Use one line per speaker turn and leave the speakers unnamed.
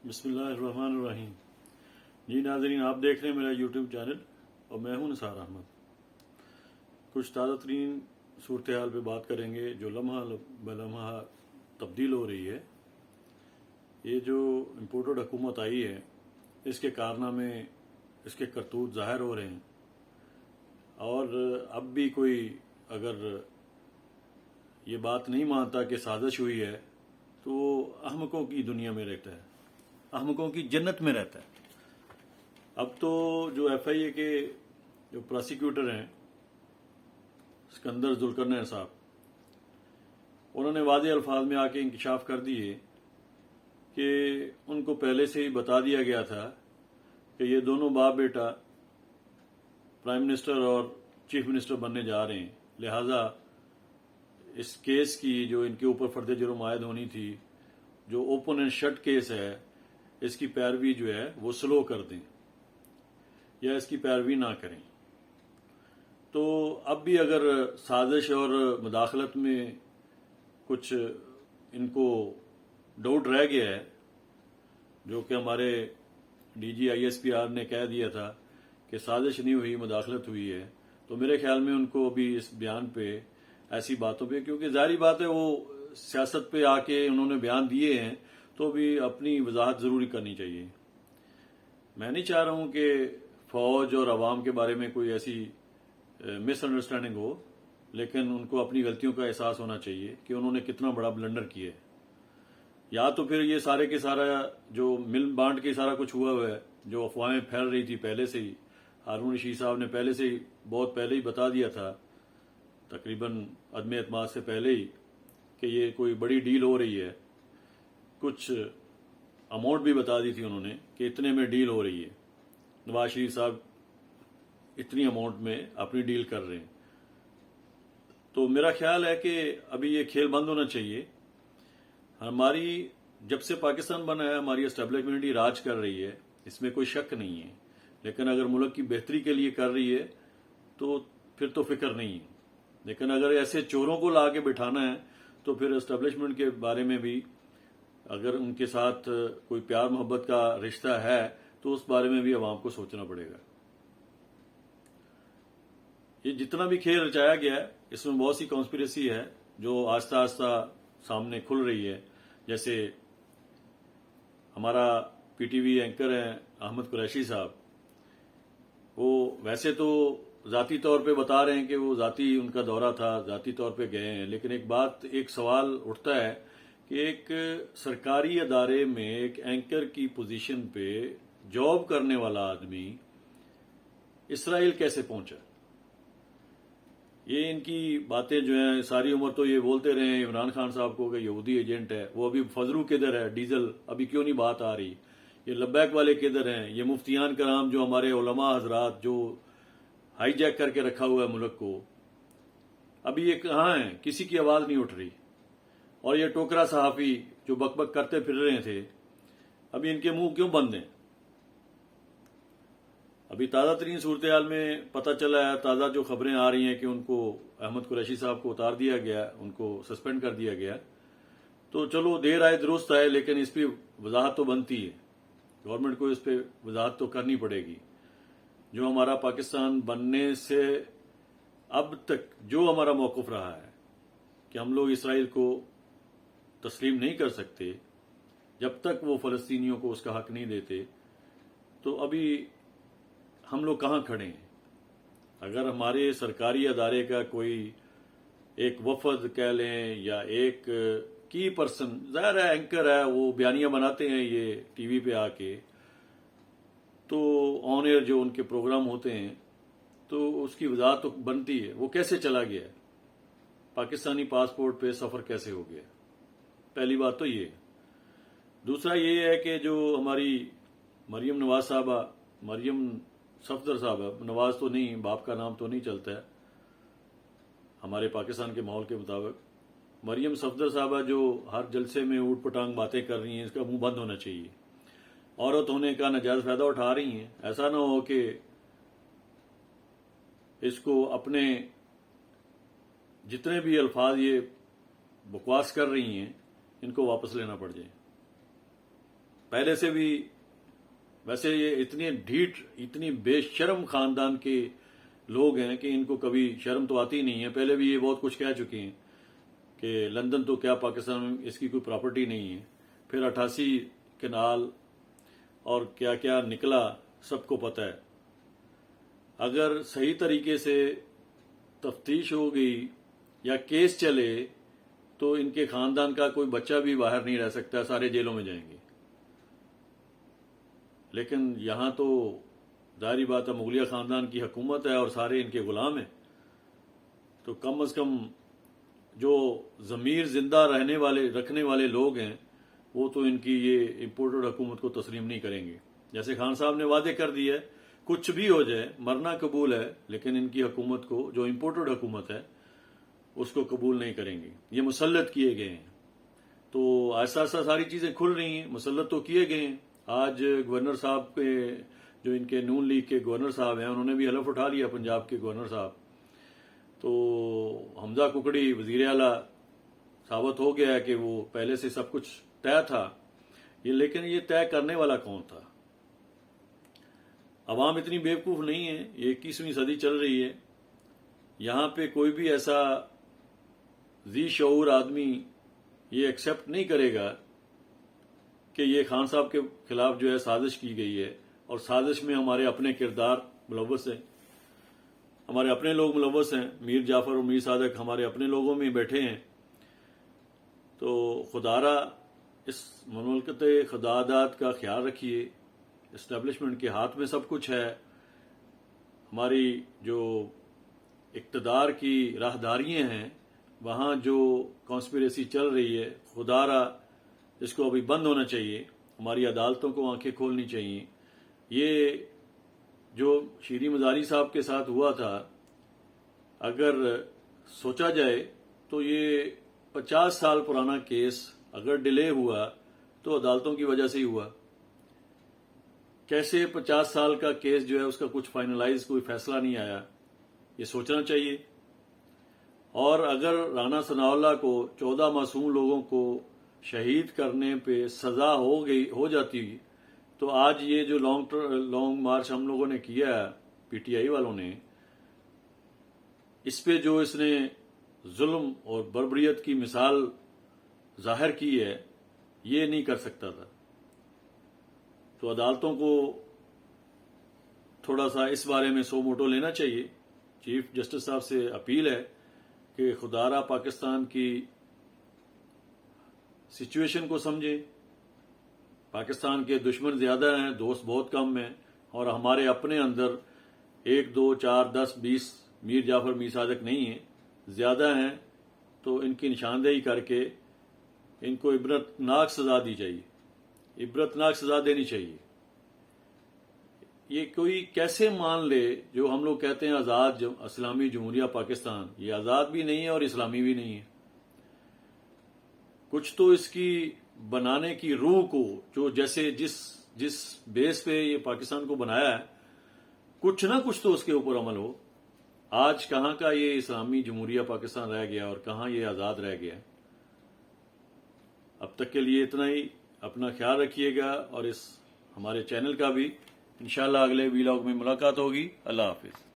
बिस्मिल्लाहिर्रहमानिर्रहीम। जी नाज़रीन, आप देख रहे हैं मेरा यूट्यूब चैनल और मैं हूं निसार अहमद। कुछ ताज़ा तरीन सूरत हाल पर बात करेंगे जो लम्हा ब लम्हा तब्दील हो रही है। ये जो इम्पोर्टेड हुकूमत आई है, इसके कारनामे, इसके करतूत ज़ाहिर हो रहे हैं। और अब भी कोई अगर ये बात नहीं मानता कि साजिश हुई है तो वो अहमकों की दुनिया में रहता है, अहमकों की जन्नत में रहता है। अब तो जो FIA के जो प्रोसिक्यूटर हैं सिकंदर जुल्करनैन साहब, उन्होंने वाज़ेह अल्फाज में आके इंकशाफ कर दिए कि उनको पहले से ही बता दिया गया था कि ये दोनों बाप बेटा प्राइम मिनिस्टर और चीफ मिनिस्टर बनने जा रहे हैं, लिहाजा इस केस की जो इनके ऊपर फर्द जुर्म आयद होनी थी, जो ओपन एंड शट केस है, इसकी पैरवी जो है वो स्लो कर दें या इसकी पैरवी ना करें। तो अब भी अगर साजिश और मुदाखलत में कुछ इनको डाउट रह गया है, जो कि हमारे DG ISPR ने कह दिया था कि साजिश नहीं हुई, मुदाखलत हुई है, तो मेरे ख्याल में उनको अभी इस बयान पे, ऐसी बातों पे, क्योंकि जाहिर बात है वो सियासत पे आके उन्होंने बयान दिए हैं तो भी अपनी वजाहत जरूरी करनी चाहिए। मैं नहीं चाह रहा हूं कि फौज और अवाम के बारे में कोई ऐसी मिसअंडरस्टैंडिंग हो, लेकिन उनको अपनी गलतियों का एहसास होना चाहिए कि उन्होंने कितना बड़ा ब्लंडर किया है। या तो फिर ये सारे के सारा जो मिल बांट के सारा कुछ हुआ है, जो अफवाहें फैल रही थी पहले से ही, हारून रशीद साहब ने पहले से ही, बहुत पहले ही बता दिया था, तकरीबन अदम एतमाद से पहले ही, कि ये कोई बड़ी डील हो रही है। कुछ अमाउंट भी बता दी थी उन्होंने कि इतने में डील हो रही है, नवाज शरीफ साहब इतनी अमाउंट में अपनी डील कर रहे हैं। तो मेरा ख्याल है कि अभी ये खेल बंद होना चाहिए। हमारी जब से पाकिस्तान बना है, हमारी एस्टेब्लिशमेंट ही राज कर रही है, इसमें कोई शक नहीं है। लेकिन अगर मुल्क की बेहतरी के लिए कर रही है तो फिर तो फिक्र नहीं है। लेकिन अगर ऐसे चोरों को ला के बिठाना है तो फिर एस्टेब्लिशमेंट के बारे में भी, अगर उनके साथ कोई प्यार मोहब्बत का रिश्ता है तो उस बारे में भी अवाम को सोचना पड़ेगा। ये जितना भी खेल रचाया गया है, इसमें बहुत सी कॉन्स्पिरेसी है जो आस्ता आस्ता सामने खुल रही है। जैसे हमारा PTV एंकर हैं अहमद कुरैशी साहब, वो वैसे तो जाती तौर पे बता रहे हैं कि वो जाती उनका दौरा था, जाती तौर पे गए हैं, लेकिन एक सवाल उठता है कि एक सरकारी अदारे में एक एंकर की पोजीशन पे जॉब करने वाला आदमी इसराइल कैसे पहुंचा? ये इनकी बातें जो हैं, सारी उम्र तो ये बोलते रहे इमरान खान साहब को कि यहूदी एजेंट है, वो अभी फजरू किधर है, डीजल अभी क्यों नहीं बात आ रही, ये लब्बैक वाले किधर हैं, ये मुफ्तियान कराम जो हमारे उलमा हजरात जो हाईजैक करके रखा हुआ है मुल्क को, अभी ये कहाँ है? किसी की आवाज नहीं उठ रही। और ये टोकरा सहाफी जो बकबक करते फिर रहे थे, अभी इनके मुंह क्यों बंद हैं? अभी ताज़ा तरीन सूरत हाल में पता चला है, ताज़ा जो खबरें आ रही हैं कि उनको अहमद कुरैशी साहब को उतार दिया गया, उनको सस्पेंड कर दिया गया। तो चलो देर आए दुरुस्त आए, लेकिन इस पर वजाहत तो बनती है, गवर्नमेंट को इस पर वजाहत तो करनी पड़ेगी। जो हमारा पाकिस्तान बनने से अब तक जो हमारा मौक़िफ़ रहा है कि हम लोग इसराइल को तस्लीम नहीं कर सकते जब तक वो फ़लस्तीनियों को उसका हक नहीं देते, तो अभी हम लोग कहाँ खड़े हैं? अगर हमारे सरकारी अदारे का कोई एक वफद कह लें या एक की पर्सन, ज़ाहिर है एंकर है, वो बयानियां बनाते हैं ये TV पे आके, तो ऑन एयर जो उनके प्रोग्राम होते हैं, तो उसकी वजाहत तो बनती है, वो कैसे चला गया, पाकिस्तानी पासपोर्ट पे सफर कैसे हो गया? पहली बात तो ये। दूसरा ये है कि जो हमारी मरियम नवाज साहबा, मरियम सफदर साहबा, नवाज तो नहीं, बाप का नाम तो नहीं चलता है हमारे पाकिस्तान के माहौल के मुताबिक, मरियम सफदर साहबा जो हर जलसे में ऊट पटांग बातें कर रही हैं, इसका मुंह बंद होना चाहिए। औरत होने का नाजायज फायदा उठा रही हैं। ऐसा ना हो कि इसको अपने जितने भी अल्फाज ये बकवास कर रही हैं, इनको वापस लेना पड़ जाए। پہلے سے بھی ویسے یہ اتنی ڈھیٹ اتنی بے شرم خاندان کے لوگ ہیں کہ ان کو کبھی شرم تو آتی نہیں ہے. پہلے بھی یہ بہت کچھ کہہ چکے ہیں کہ لندن تو کیا پاکستان میں اس کی کوئی پراپرٹی نہیں ہے. پھر 88 کنال اور کیا کیا نکلا سب کو پتہ ہے. اگر صحیح طریقے سے تفتیش ہو گئی یا کیس چلے تو ان کے خاندان کا کوئی بچہ بھی باہر نہیں رہ سکتا، سارے جیلوں میں جائیں گے. لیکن یہاں تو ظاہری بات ہے مغلیہ خاندان کی حکومت ہے اور سارے ان کے غلام ہیں. تو کم از کم جو ضمیر زندہ رکھنے والے لوگ ہیں وہ تو ان کی یہ امپورٹڈ حکومت کو تسلیم نہیں کریں گے. جیسے خان صاحب نے وعدے کر دی ہے کچھ بھی ہو جائے مرنا قبول ہے، لیکن ان کی حکومت کو جو امپورٹڈ حکومت ہے اس کو قبول نہیں کریں گے. یہ مسلط کیے گئے ہیں. تو ایسا ایسا ساری چیزیں کھل رہی ہیں. مسلط تو کیے گئے ہیں. آج گورنر صاحب کے جو ان کے نون لیگ کے گورنر صاحب ہیں انہوں نے بھی حلف اٹھا لیا، پنجاب کے گورنر صاحب. تو حمزہ ککڑی وزیر اعلیٰ ثابت ہو گیا ہے کہ وہ پہلے سے سب کچھ طے تھا. لیکن یہ طے کرنے والا کون تھا؟ عوام اتنی بیوقوف نہیں ہے. یہ 21ویں صدی چل رہی ہے. یہاں پہ کوئی بھی ایسا ذی شعور آدمی یہ ایکسیپٹ نہیں کرے گا کہ یہ خان صاحب کے خلاف جو ہے سازش کی گئی ہے، اور سازش میں ہمارے اپنے کردار ملوث ہیں، ہمارے اپنے لوگ ملوث ہیں. میر جعفر اور میر صادق ہمارے اپنے لوگوں میں بیٹھے ہیں. تو خدارا اس مملکت خدادات کا خیال رکھیے. اسٹیبلشمنٹ کے ہاتھ میں سب کچھ ہے. ہماری جو اقتدار کی راہداریاں ہیں وہاں جو کانسپریسی چل رہی ہے خدارا اس کو ابھی بند ہونا چاہیے. ہماری عدالتوں کو آنکھیں کھولنی چاہیے. یہ جو شیریں مزاری صاحب کے ساتھ ہوا تھا اگر سوچا جائے تو یہ 50 سال پرانا کیس اگر ڈیلے ہوا تو عدالتوں کی وجہ سے ہی ہوا. کیسے 50 سال کا کیس جو ہے اس کا کچھ فائنلائز کوئی فیصلہ نہیں آیا؟ یہ سوچنا چاہیے. اور اگر رانا ثناء اللہ کو 14 معصوم لوگوں کو شہید کرنے پہ سزا ہو جاتی تو آج یہ جو لانگ مارچ ہم لوگوں نے کیا ہے پی ٹی آئی والوں نے، اس پہ جو اس نے ظلم اور بربریت کی مثال ظاہر کی ہے یہ نہیں کر سکتا تھا. تو عدالتوں کو تھوڑا سا اس بارے میں سو موٹو لینا چاہیے. چیف جسٹس صاحب سے اپیل ہے کہ خدارا پاکستان کی سچویشن کو سمجھیں. پاکستان کے دشمن زیادہ ہیں، دوست بہت کم ہیں، اور ہمارے اپنے اندر 1 2 4 10 20 میر جعفر میر صادق نہیں ہیں، زیادہ ہیں. تو ان کی نشاندہی کر کے ان کو عبرتناک سزا دی چاہیے، عبرتناک سزا دینی چاہیے. یہ کوئی کیسے مان لے جو ہم لوگ کہتے ہیں آزاد اسلامی جمہوریہ پاکستان، یہ آزاد بھی نہیں ہے اور اسلامی بھی نہیں ہے. کچھ تو اس کی بنانے کی روح کو جو جیسے جس بیس پہ یہ پاکستان کو بنایا ہے کچھ نہ کچھ تو اس کے اوپر عمل ہو. آج کہاں کا یہ اسلامی جمہوریہ پاکستان رہ گیا اور کہاں یہ آزاد رہ گیا. اب تک کے لیے اتنا ہی. اپنا خیال رکھیے گا اور اس ہمارے چینل کا بھی. انشاءاللہ اگلے ویلاگ میں ملاقات ہوگی. اللہ حافظ.